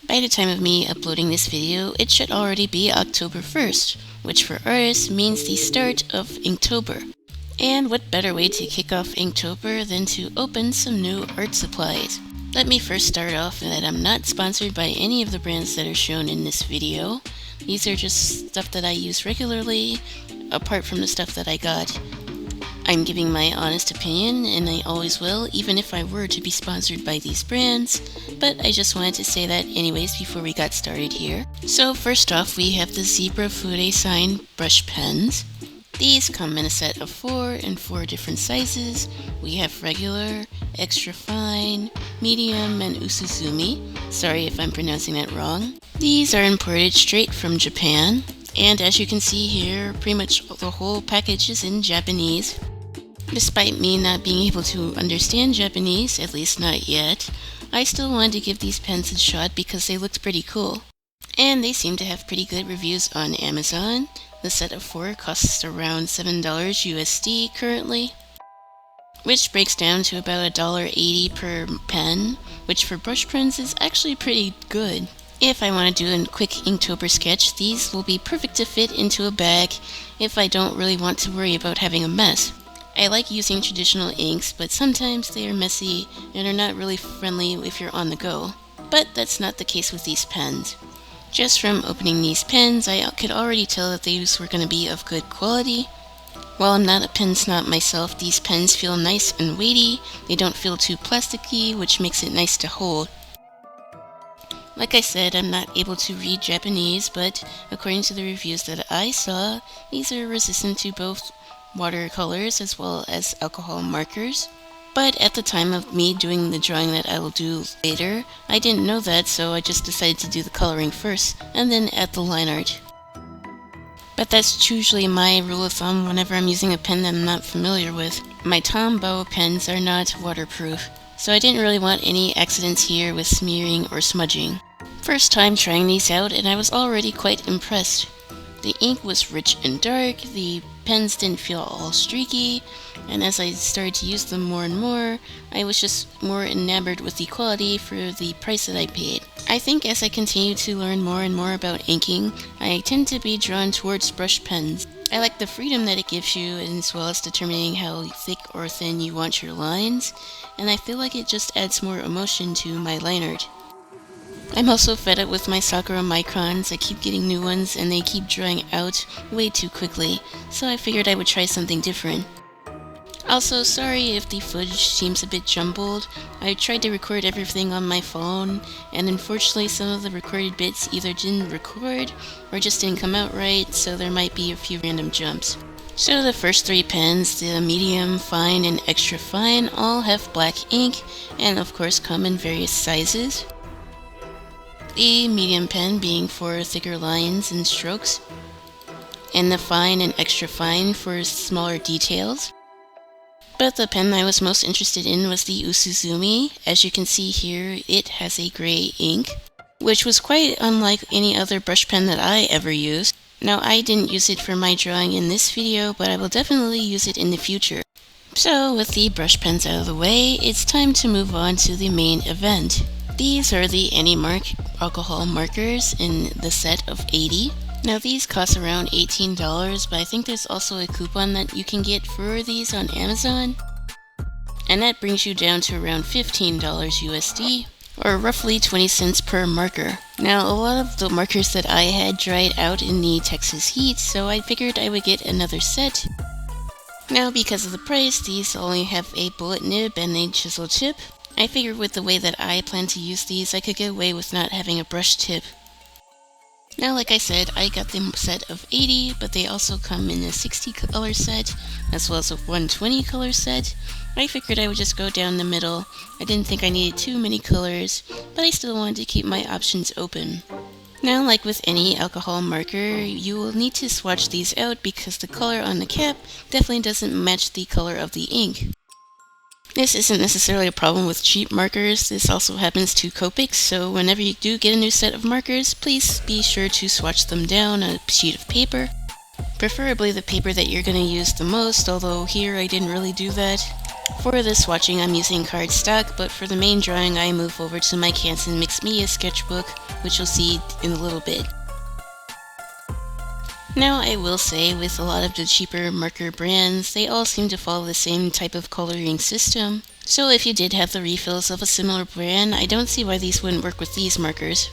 By the time of me uploading this video, it should already be October 1st, which for artists means the start of Inktober. And what better way to kick off Inktober than to open some new art supplies. Let me first start off that I'm not sponsored by any of the brands that are shown in this video. These are just stuff that I use regularly, apart from the stuff that I got. I'm giving my honest opinion, and I always will, even if I were to be sponsored by these brands, but I just wanted to say that anyways before we got started here. So first off, we have the Zebra Fude Sign brush pens. These come in a set of 4 in 4 different sizes. We have regular, extra fine, medium, and usuzumi. Sorry if I'm pronouncing that wrong. These are imported straight from Japan, and as you can see here, pretty much the whole package is in Japanese. Despite me not being able to understand Japanese, at least not yet, I still wanted to give these pens a shot because they looked pretty cool. And they seem to have pretty good reviews on Amazon. The set of 4 costs around $7 USD currently, which breaks down to about $1.80 per pen, which for brush pens is actually pretty good. If I want to do a quick Inktober sketch, these will be perfect to fit into a bag if I don't really want to worry about having a mess. I like using traditional inks, but sometimes they are messy and are not really friendly if you're on the go. But that's not the case with these pens. Just from opening these pens, I could already tell that these were going to be of good quality. While I'm not a pen snob myself, these pens feel nice and weighty. They don't feel too plasticky, which makes it nice to hold. Like I said, I'm not able to read Japanese, but according to the reviews that I saw, these are resistant to both watercolors as well as alcohol markers. But at the time of me doing the drawing that I will do later, I didn't know that, so I just decided to do the coloring first and then add the line art. But that's usually my rule of thumb whenever I'm using a pen that I'm not familiar with. My Tombow pens are not waterproof, so I didn't really want any accidents here with smearing or smudging. First time trying these out, and I was already quite impressed. The ink was rich and dark, the pens didn't feel all streaky, and as I started to use them more and more, I was just more enamored with the quality for the price that I paid. I think as I continue to learn more and more about inking, I tend to be drawn towards brush pens. I like the freedom that it gives you, as well as determining how thick or thin you want your lines, and I feel like it just adds more emotion to my line art. I'm also fed up with my Sakura microns. I keep getting new ones and they keep drying out way too quickly, so I figured I would try something different. Also, sorry if the footage seems a bit jumbled. I tried to record everything on my phone, and unfortunately some of the recorded bits either didn't record or just didn't come out right, so there might be a few random jumps. So the first 3 pens, the medium, fine, and extra fine, all have black ink and of course come in various sizes. The medium pen being for thicker lines and strokes, and the fine and extra fine for smaller details. But the pen I was most interested in was the Usuzumi. As you can see here, it has a gray ink, which was quite unlike any other brush pen that I ever used. Now, I didn't use it for my drawing in this video, but I will definitely use it in the future. So, with the brush pens out of the way, it's time to move on to the main event. These are the AnyMark alcohol markers in the set of 80. Now these cost around $18, but I think there's also a coupon that you can get for these on Amazon. And that brings you down to around $15 USD, or roughly 20 cents per marker. Now a lot of the markers that I had dried out in the Texas heat, so I figured I would get another set. Now because of the price, these only have a bullet nib and a chisel tip. I figured with the way that I plan to use these, I could get away with not having a brush tip. Now, like I said, I got the set of 80, but they also come in a 60 color set, as well as a 120 color set. I figured I would just go down the middle. I didn't think I needed too many colors, but I still wanted to keep my options open. Now, like with any alcohol marker, you will need to swatch these out because the color on the cap definitely doesn't match the color of the ink. This isn't necessarily a problem with cheap markers. This also happens to Copics, so whenever you do get a new set of markers, please be sure to swatch them down on a sheet of paper. Preferably the paper that you're going to use the most, although here I didn't really do that. For this swatching, I'm using cardstock, but for the main drawing, I move over to my Canson Mixed Media sketchbook, which you'll see in a little bit. Now, I will say, with a lot of the cheaper marker brands, they all seem to follow the same type of coloring system. So if you did have the refills of a similar brand, I don't see why these wouldn't work with these markers.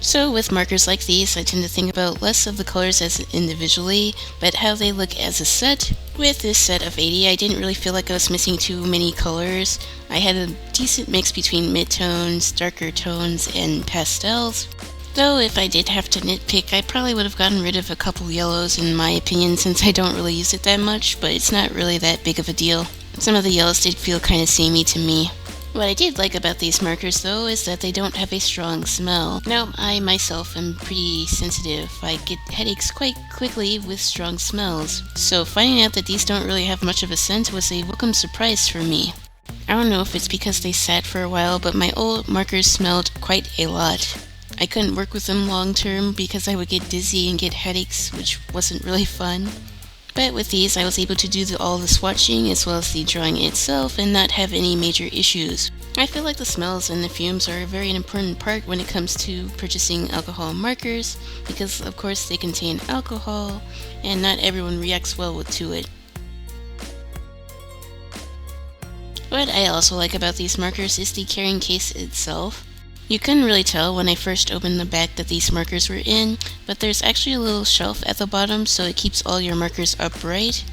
So with markers like these, I tend to think about less of the colors as individually, but how they look as a set. With this set of 80, I didn't really feel like I was missing too many colors. I had a decent mix between mid-tones, darker tones, and pastels. Though if I did have to nitpick, I probably would have gotten rid of a couple yellows in my opinion, since I don't really use it that much, but it's not really that big of a deal. Some of the yellows did feel kind of samey to me. What I did like about these markers though is that they don't have a strong smell. Now, I myself am pretty sensitive. I get headaches quite quickly with strong smells. So finding out that these don't really have much of a scent was a welcome surprise for me. I don't know if it's because they sat for a while, but my old markers smelled quite a lot. I couldn't work with them long term because I would get dizzy and get headaches, which wasn't really fun. But with these, I was able to do all the swatching as well as the drawing itself and not have any major issues. I feel like the smells and the fumes are a very important part when it comes to purchasing alcohol markers because of course they contain alcohol and not everyone reacts well to it. What I also like about these markers is the carrying case itself. You couldn't really tell when I first opened the bag that these markers were in, but there's actually a little shelf at the bottom so it keeps all your markers upright.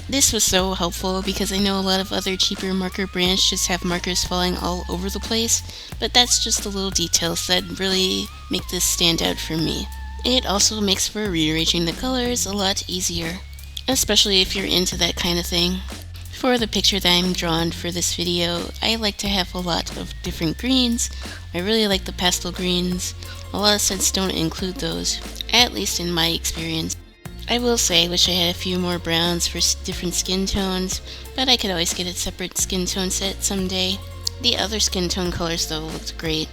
This was so helpful because I know a lot of other cheaper marker brands just have markers falling all over the place, but that's just the little details that really make this stand out for me. It also makes for rearranging the colors a lot easier, especially if you're into that kind of thing. For the picture that I'm drawn for this video, I like to have a lot of different greens. I really like the pastel greens. A lot of sets don't include those, at least in my experience. I will say I wish I had a few more browns for different skin tones, but I could always get a separate skin tone set someday. The other skin tone colors though looked great.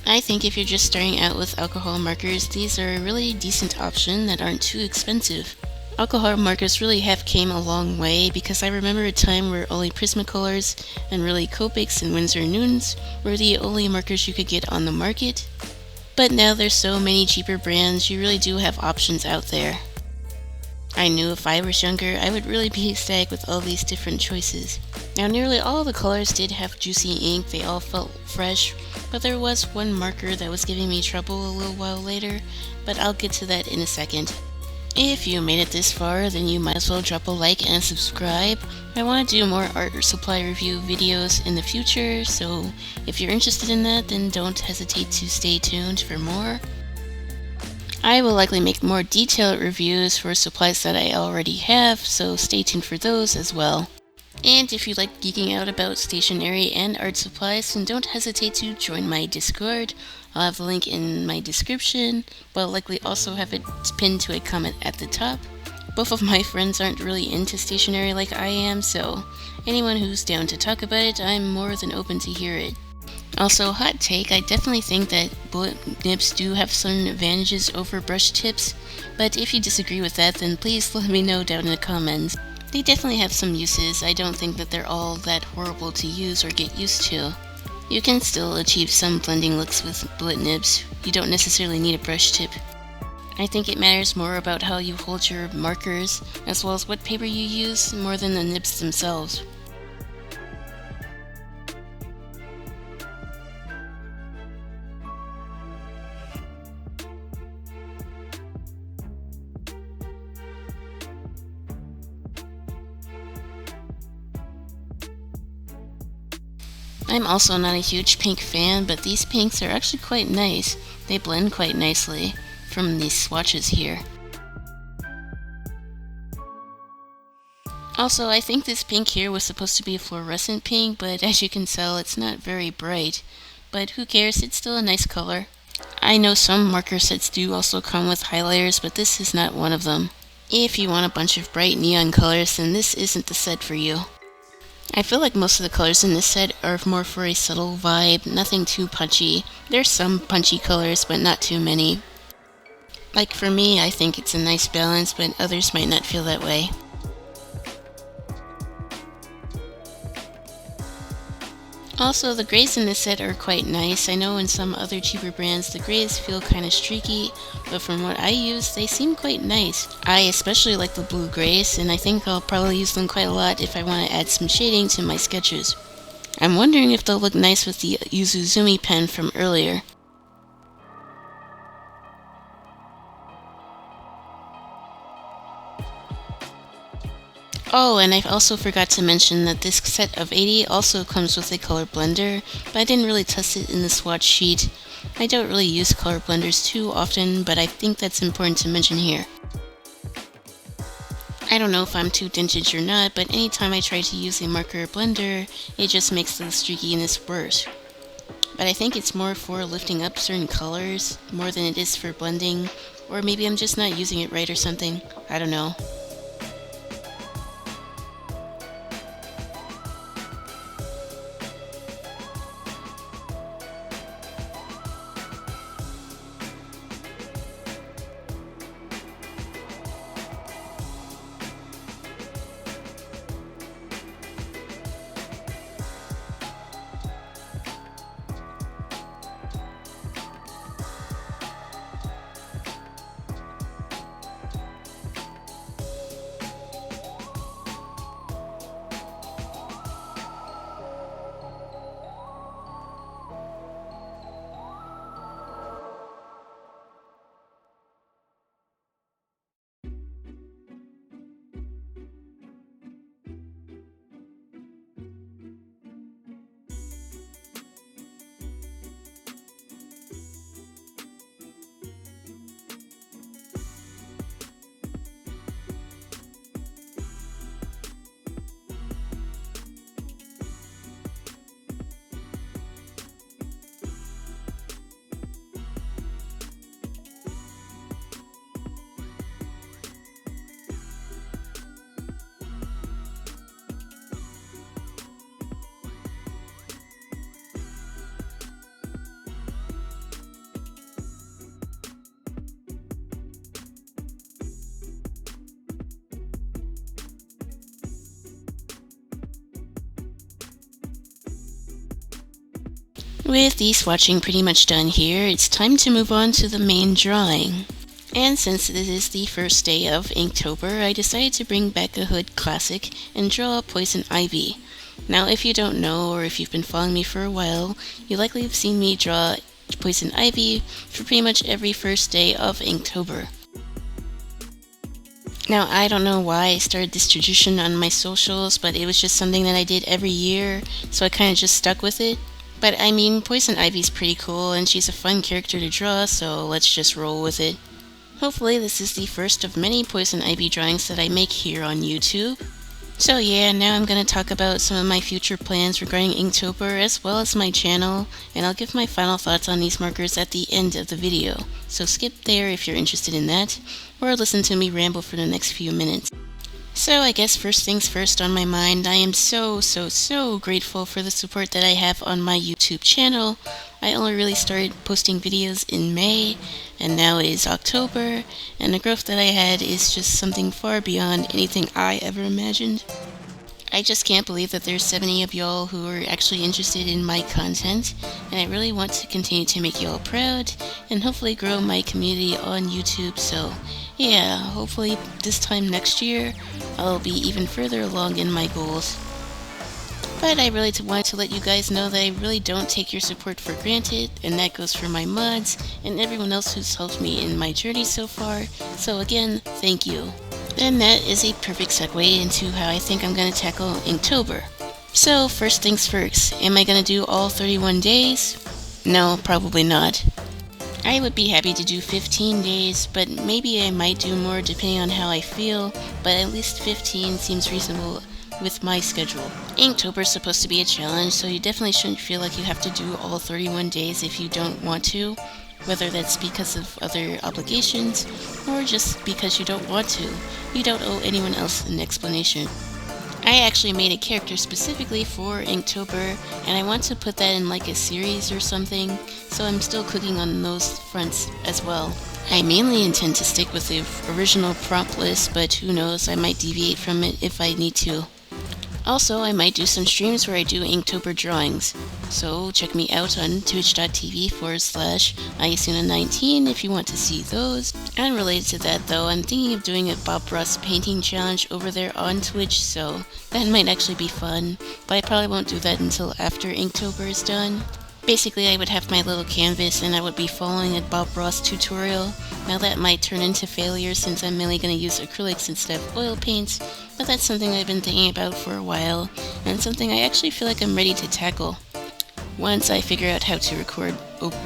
I think if you're just starting out with alcohol markers, these are a really decent option that aren't too expensive. Alcohol markers really have came a long way because I remember a time where only Prismacolors and really Copics and Winsor Newtons were the only markers you could get on the market. But now there's so many cheaper brands, you really do have options out there. I knew if I was younger, I would really be ecstatic with all these different choices. Now nearly all the colors did have juicy ink, they all felt fresh, but there was one marker that was giving me trouble a little while later, but I'll get to that in a second. If you made it this far, then you might as well drop a like and subscribe. I want to do more art supply review videos in the future, so if you're interested in that, then don't hesitate to stay tuned for more. I will likely make more detailed reviews for supplies that I already have, so stay tuned for those as well. And if you like geeking out about stationery and art supplies, then don't hesitate to join my Discord. I'll have the link in my description, but I'll likely also have it pinned to a comment at the top. Both of my friends aren't really into stationery like I am, so anyone who's down to talk about it, I'm more than open to hear it. Also, hot take, I definitely think that bullet nibs do have some advantages over brush tips, but if you disagree with that, then please let me know down in the comments. They definitely have some uses. I don't think that they're all that horrible to use or get used to. You can still achieve some blending looks with bullet nibs. You don't necessarily need a brush tip. I think it matters more about how you hold your markers, as well as what paper you use, more than the nibs themselves. I'm also not a huge pink fan, but these pinks are actually quite nice. They blend quite nicely from these swatches here. Also, I think this pink here was supposed to be a fluorescent pink, but as you can tell, it's not very bright. But who cares, it's still a nice color. I know some marker sets do also come with highlighters, but this is not one of them. If you want a bunch of bright neon colors, then this isn't the set for you. I feel like most of the colors in this set are more for a subtle vibe, nothing too punchy. There's some punchy colors, but not too many. Like for me, I think it's a nice balance, but others might not feel that way. Also, the grays in this set are quite nice. I know in some other cheaper brands the grays feel kind of streaky, but from what I use, they seem quite nice. I especially like the blue grays, and I think I'll probably use them quite a lot if I want to add some shading to my sketches. I'm wondering if they'll look nice with the Yuzuzumi pen from earlier. Oh, and I also forgot to mention that this set of 80 also comes with a color blender, but I didn't really test it in the swatch sheet. I don't really use color blenders too often, but I think that's important to mention here. I don't know if I'm too vintage or not, but anytime I try to use a marker blender, it just makes the streakiness worse. But I think it's more for lifting up certain colors, more than it is for blending, or maybe I'm just not using it right or something. I don't know. With the swatching pretty much done here, it's time to move on to the main drawing. And since this is the first day of Inktober, I decided to bring back a hood classic and draw Poison Ivy. Now if you don't know, or if you've been following me for a while, you likely have seen me draw Poison Ivy for pretty much every first day of Inktober. Now I don't know why I started this tradition on my socials, but it was just something that I did every year, so I kinda just stuck with it. But I mean, Poison Ivy's pretty cool and she's a fun character to draw, so let's just roll with it. Hopefully this is the first of many Poison Ivy drawings that I make here on YouTube. So yeah, now I'm going to talk about some of my future plans regarding Inktober as well as my channel, and I'll give my final thoughts on these markers at the end of the video. So skip there if you're interested in that, or listen to me ramble for the next few minutes. So I guess first things first on my mind, I am so grateful for the support that I have on my YouTube channel. I only really started posting videos in May, and now it is October, and the growth that I had is just something far beyond anything I ever imagined. I just can't believe that there's 70 of y'all who are actually interested in my content, and I really want to continue to make y'all proud and hopefully grow my community on YouTube. So yeah, hopefully this time next year I'll be even further along in my goals. But I really wanted to let you guys know that I really don't take your support for granted, and that goes for my mods and everyone else who's helped me in my journey so far. So again, thank you. And that is a perfect segue into how I think I'm going to tackle Inktober. So first things first, am I going to do all 31 days? No, probably not. I would be happy to do 15 days, but maybe I might do more depending on how I feel, but at least 15 seems reasonable with my schedule. Inktober is supposed to be a challenge, so you definitely shouldn't feel like you have to do all 31 days if you don't want to, whether that's because of other obligations or just because you don't want to. You don't owe anyone else an explanation. I actually made a character specifically for Inktober, and I want to put that in like a series or something, so I'm still cooking on those fronts as well. I mainly intend to stick with the original prompt list, but who knows, I might deviate from it if I need to. Also, I might do some streams where I do Inktober drawings. So check me out on twitch.tv/Ayasuna19 if you want to see those. Unrelated to that though, I'm thinking of doing a Bob Ross painting challenge over there on Twitch, so that might actually be fun, but I probably won't do that until after Inktober is done. Basically, I would have my little canvas and I would be following a Bob Ross tutorial. Now that might turn into failure since I'm mainly going to use acrylics instead of oil paints, but that's something I've been thinking about for a while, and something I actually feel like I'm ready to tackle once I figure out how to record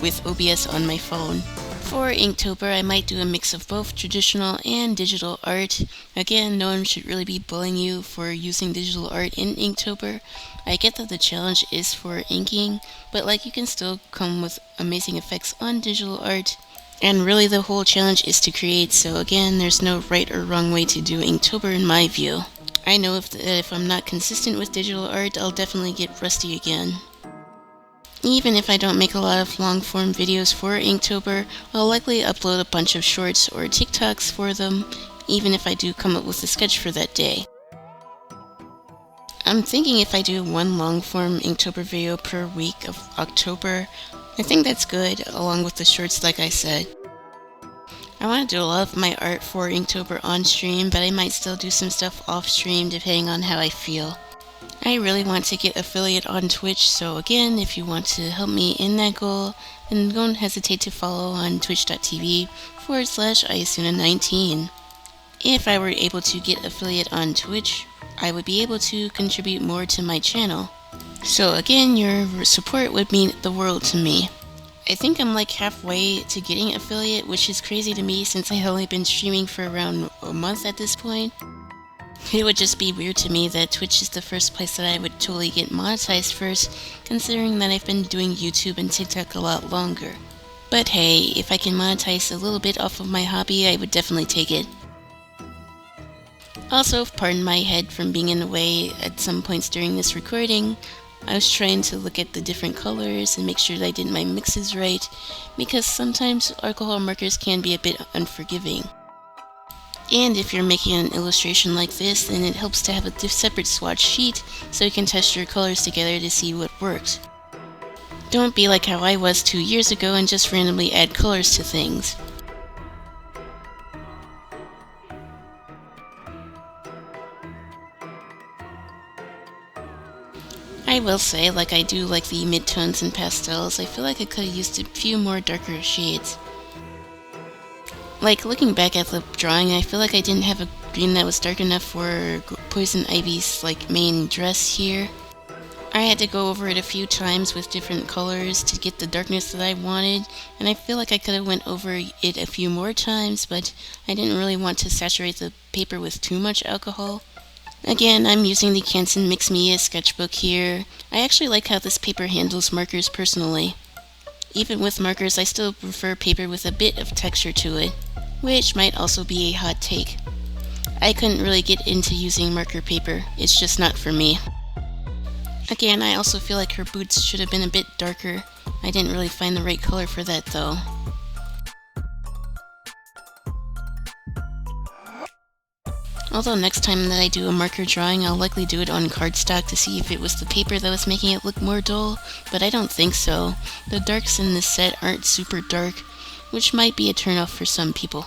with OBS on my phone. For Inktober, I might do a mix of both traditional and digital art. Again, no one should really be bullying you for using digital art in Inktober. I get that the challenge is for inking, but you can still come with amazing effects on digital art. And really the whole challenge is to create, so again, there's no right or wrong way to do Inktober in my view. I know if I'm not consistent with digital art, I'll definitely get rusty again. Even if I don't make a lot of long-form videos for Inktober, I'll likely upload a bunch of shorts or TikToks for them, even if I do come up with a sketch for that day. I'm thinking if I do one long-form Inktober video per week of October, I think that's good, along with the shorts like I said. I want to do a lot of my art for Inktober on stream, but I might still do some stuff off stream depending on how I feel. I really want to get affiliate on Twitch, so again, if you want to help me in that goal, then don't hesitate to follow on twitch.tv/Ayasuna19. If I were able to get affiliate on Twitch, I would be able to contribute more to my channel. So again, your support would mean the world to me. I think I'm halfway to getting affiliate, which is crazy to me since I've only been streaming for around a month at this point. It would just be weird to me that Twitch is the first place that I would totally get monetized first, considering that I've been doing YouTube and TikTok a lot longer. But hey, if I can monetize a little bit off of my hobby, I would definitely take it. Also, pardon my head from being in the way at some points during this recording. I was trying to look at the different colors and make sure that I did my mixes right, because sometimes alcohol markers can be a bit unforgiving. And if you're making an illustration like this, then it helps to have a separate swatch sheet so you can test your colors together to see what works. Don't be like how I was 2 years ago and just randomly add colors to things. I will say, I do like the midtones and pastels, I feel like I could have used a few more darker shades. Looking back at the drawing, I feel like I didn't have a green that was dark enough for Poison Ivy's main dress here. I had to go over it a few times with different colors to get the darkness that I wanted, and I feel like I could have went over it a few more times, but I didn't really want to saturate the paper with too much alcohol. Again, I'm using the Canson Mix Media sketchbook here. I actually like how this paper handles markers personally. Even with markers, I still prefer paper with a bit of texture to it, which might also be a hot take. I couldn't really get into using marker paper, it's just not for me. Again, I also feel like her boots should have been a bit darker. I didn't really find the right color for that though. Although next time that I do a marker drawing, I'll likely do it on cardstock to see if it was the paper that was making it look more dull, but I don't think so. The darks in this set aren't super dark, which might be a turnoff for some people.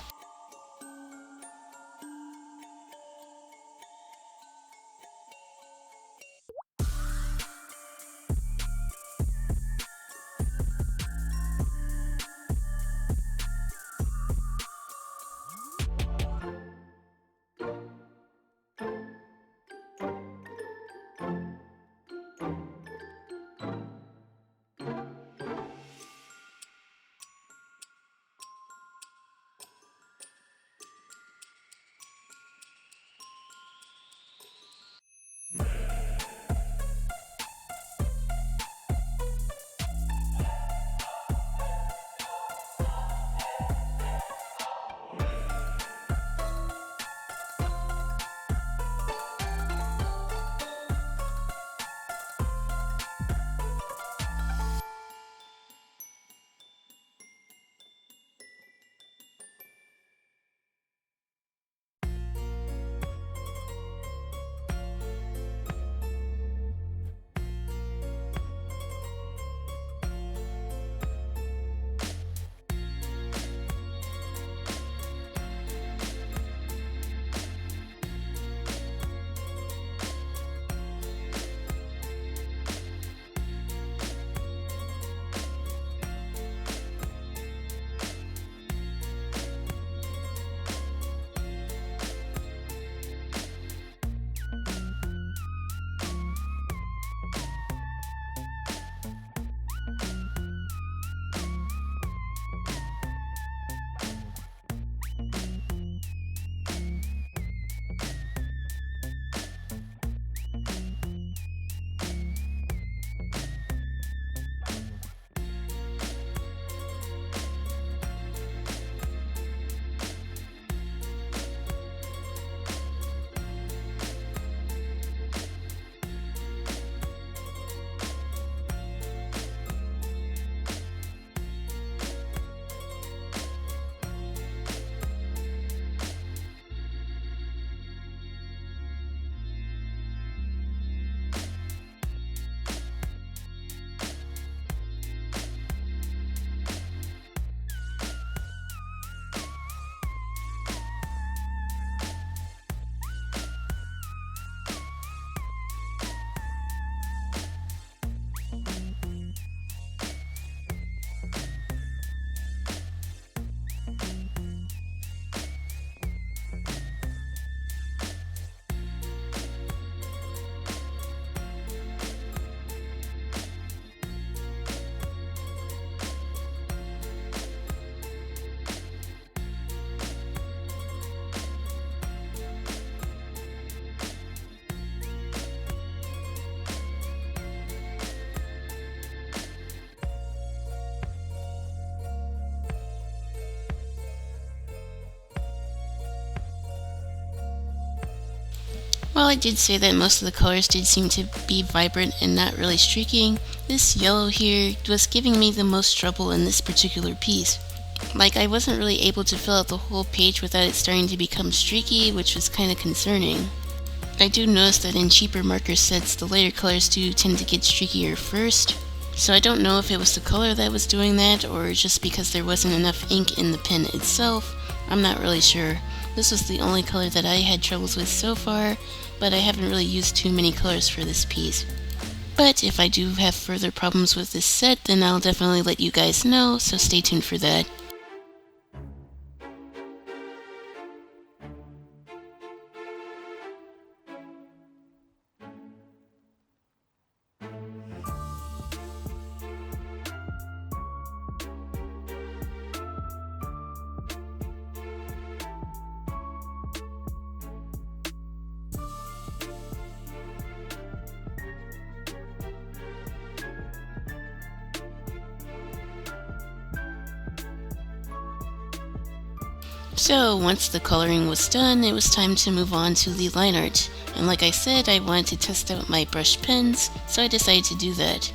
While I did say that most of the colors did seem to be vibrant and not really streaking, this yellow here was giving me the most trouble in this particular piece. Like, I wasn't really able to fill out the whole page without it starting to become streaky, which was kind of concerning. I do notice that in cheaper marker sets, the lighter colors do tend to get streakier first, so I don't know if it was the color that was doing that or just because there wasn't enough ink in the pen itself. I'm not really sure. This was the only color that I had troubles with so far, but I haven't really used too many colors for this piece. But if I do have further problems with this set, then I'll definitely let you guys know, so stay tuned for that. So once the coloring was done, it was time to move on to the line art. And like I said, I wanted to test out my brush pens, so I decided to do that.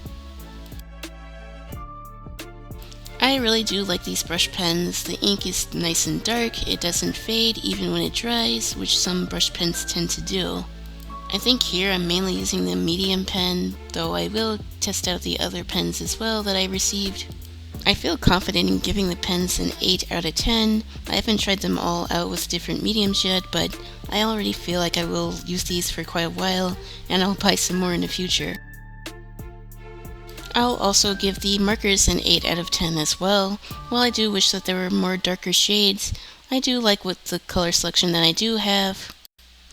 I really do like these brush pens. The ink is nice and dark, it doesn't fade even when it dries, which some brush pens tend to do. I think here I'm mainly using the medium pen, though I will test out the other pens as well that I received. I feel confident in giving the pens an 8 out of 10. I haven't tried them all out with different mediums yet, but I already feel like I will use these for quite a while, and I'll buy some more in the future. I'll also give the markers an 8 out of 10 as well. While I do wish that there were more darker shades, I do like with the color selection that I do have.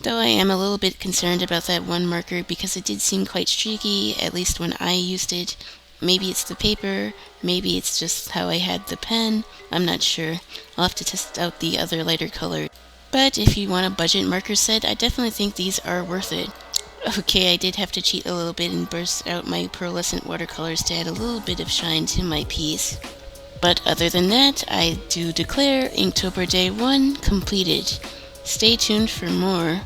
Though I am a little bit concerned about that one marker because it did seem quite streaky, at least when I used it. Maybe it's the paper, maybe it's just how I had the pen, I'm not sure. I'll have to test out the other lighter colors. But if you want a budget marker set, I definitely think these are worth it. Okay, I did have to cheat a little bit and burst out my pearlescent watercolors to add a little bit of shine to my piece. But other than that, I do declare Inktober Day 1 completed. Stay tuned for more.